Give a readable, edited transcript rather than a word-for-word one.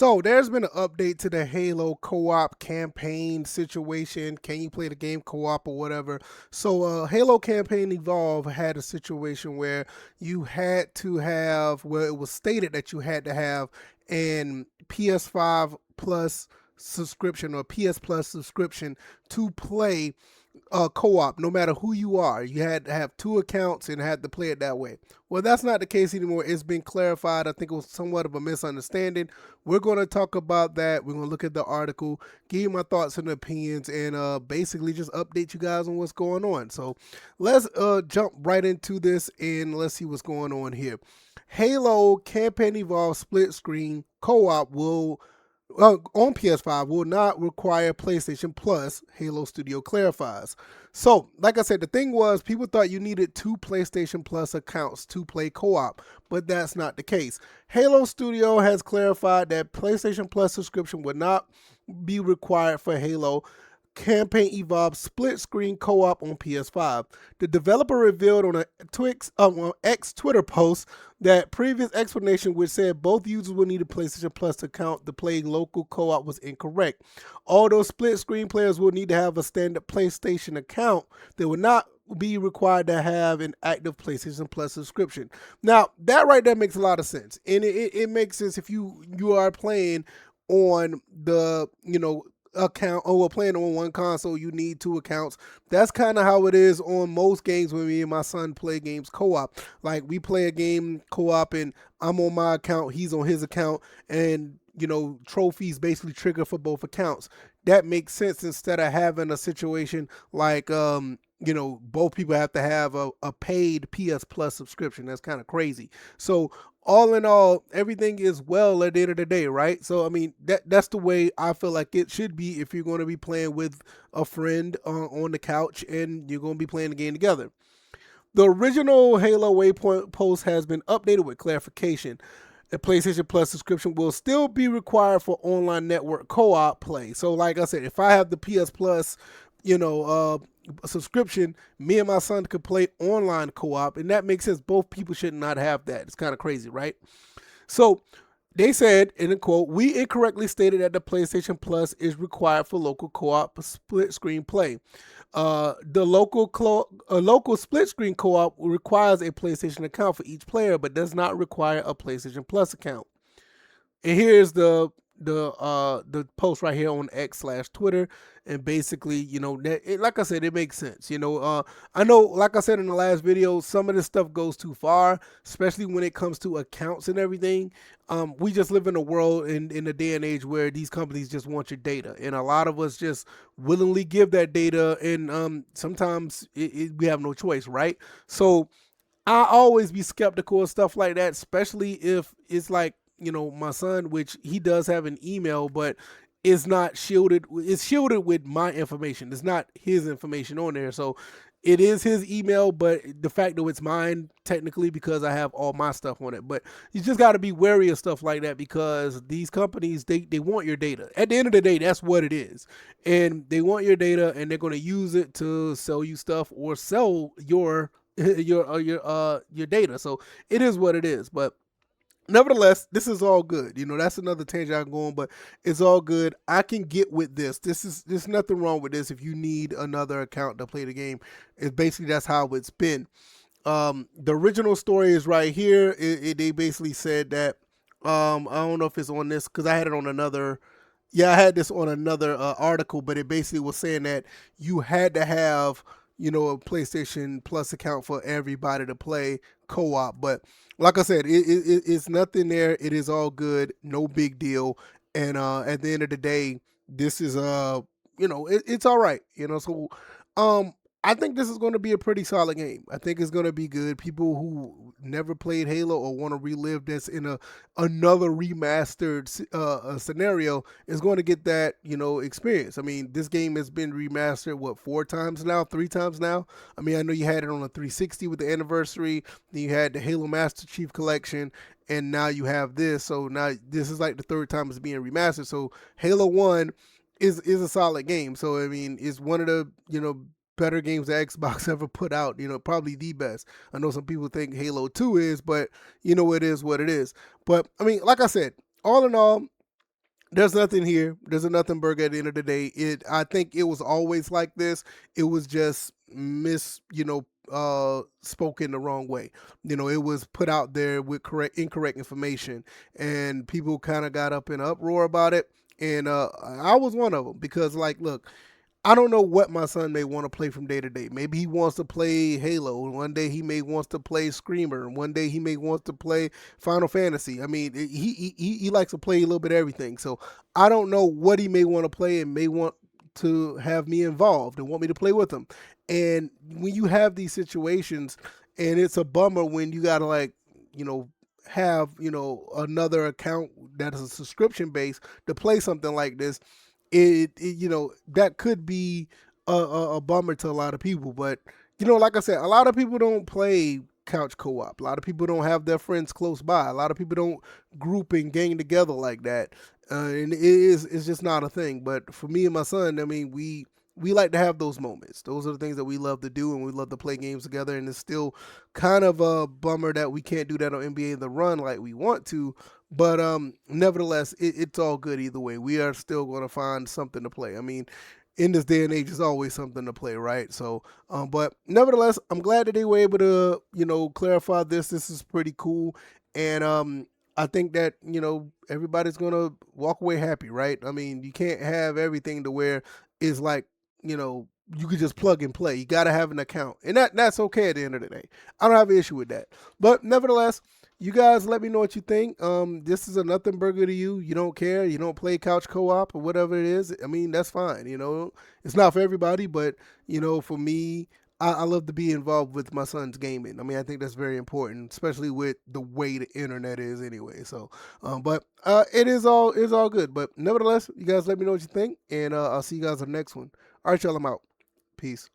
So there's been an update to the Halo co-op campaign situation. Can you play the game co-op or whatever? So Halo Campaign Evolve had a situation where you had to have, where it was stated that you had to have an PS5 Plus subscription or PS Plus subscription to play co-op, no matter who you are. You had to have two accounts and had to play it that way. Well, that's not the case anymore. It's been clarified. I think it was somewhat of a misunderstanding. We're going to talk about that. We're going to look at the article, give you my thoughts and opinions, and basically just update you guys on what's going on. So let's jump right into this and let's see what's going on here. Halo Campaign Evolve Split Screen Co-op will on PS5 will not require PlayStation Plus, Halo Studio clarifies. So, like I said, the thing was people thought you needed two PlayStation Plus accounts to play co-op, but that's not the case. Halo Studio has clarified that PlayStation Plus subscription would not be required for Halo Campaign Evolve split screen co-op on PS5. The developer revealed on a X Twitter post that previous explanation which said both users will need a PlayStation Plus account to play local co-op was incorrect. Although split screen players will need to have a standard PlayStation account, they will not be required to have an active PlayStation Plus subscription. Now, that right there makes a lot of sense. And it makes sense if you are playing on the, account or playing on one console, you need two accounts. That's kind of how it is on most games when me and my son play games co-op. Like we play a game co-op and I'm on my account, he's on his account, and trophies basically trigger for both accounts. That makes sense instead of having a situation like both people have to have a paid PS Plus subscription. That's kind of crazy. So all in all, everything is well at the end of the day, right? So I mean, that's the way I feel like it should be if you're going to be playing with a friend on the couch and you're going to be playing the game together. The original Halo Waypoint post has been updated with clarification. The PlayStation Plus subscription will still be required for online network co-op play. So like I said, if I have the PS Plus, subscription, me and my son could play online co-op, and that makes sense. Both people should not have that. It's kind of crazy, right? So they said, in a quote, "We incorrectly stated that the PlayStation Plus is required for local co-op split screen play. The local split screen co-op requires a PlayStation account for each player, but does not require a PlayStation Plus account." And here's the post right here on X/Twitter, and basically, like I said, it makes sense. I know, like I said in the last video, some of this stuff goes too far, especially when it comes to accounts and everything. We just live in a world in a day and age where these companies just want your data, and a lot of us just willingly give that data, and sometimes we have no choice, right? So I always be skeptical of stuff like that, especially if it's like, my son, which he does have an email, but it's not shielded. It's shielded with my information. It's not his information on there. So it is his email, but de facto it's mine technically because I have all my stuff on it. But you just got to be wary of stuff like that because these companies, they want your data. At the end of the day, that's what it is. And they want your data and they're going to use it to sell you stuff or sell your your data. So it is what it is. But nevertheless, this is all good. That's another tangent I can go on, but it's all good. I can get with this. There's nothing wrong with this if you need another account to play the game. It's basically that's how it's been. The original story is right here. They basically said that I don't know if it's on this because I had it on another. Yeah, I had this on another article, but it basically was saying that you had to have a PlayStation Plus account for everybody to play co-op. But like I said, it's nothing there. It is all good, no big deal. And at the end of the day, this is it's all right. So um, I think this is going to be a pretty solid game. I think it's going to be good. People who never played Halo or want to relive this in another remastered scenario is going to get that experience. I mean, this game has been remastered what 4 times now, 3 times now. I mean, I know you had it on a 360 with the anniversary. Then you had the Halo Master Chief Collection, and now you have this. So now this is like the 3rd time it's being remastered. So Halo 1 is a solid game. So I mean, it's one of the better games that Xbox ever put out. Probably the best. I know some people think Halo 2 is, but it is what it is. But I mean, like I said, all in all, There's nothing here. There's a nothing burger at the end of the day. I think it was always like this. It was just spoken the wrong way. It was put out there with incorrect information, and people kind of got up in an uproar about it. And I was one of them because, like, look, I don't know what my son may want to play from day to day. Maybe he wants to play Halo. One day he may wants to play Screamer. One day he may want to play Final Fantasy. I mean, he likes to play a little bit of everything. So I don't know what he may want to play and may want to have me involved and want me to play with him. And when you have these situations, and it's a bummer when you gotta you know have another account that is a subscription base to play something like this. That could be a bummer to a lot of people. But like I said, a lot of people don't play couch co-op. A lot of people don't have their friends close by. A lot of people don't group and gang together like that, and it's just not a thing. But for me and my son, I mean, we like to have those moments. Those are the things that we love to do, and we love to play games together. And it's still kind of a bummer that we can't do that on NBA The Run like we want to. But nevertheless, it's all good either way. We are still going to find something to play. I mean, in this day and age, there's always something to play, right? So, but nevertheless, I'm glad that they were able to, clarify this. This is pretty cool, and I think that everybody's gonna walk away happy, right? I mean, you can't have everything to where it's like you could just plug and play. You got to have an account, and that's okay at the end of the day. I don't have an issue with that. But nevertheless, you guys let me know what you think. This is a nothing burger to you. You don't care. You don't play couch co-op or whatever it is. I mean, that's fine. It's not for everybody, but for me, I love to be involved with my son's gaming. I mean, I think that's very important, especially with the way the internet is anyway. So, but it's all good. But nevertheless, you guys let me know what you think, and I'll see you guys on the next one. All right, y'all, I'm out. Peace.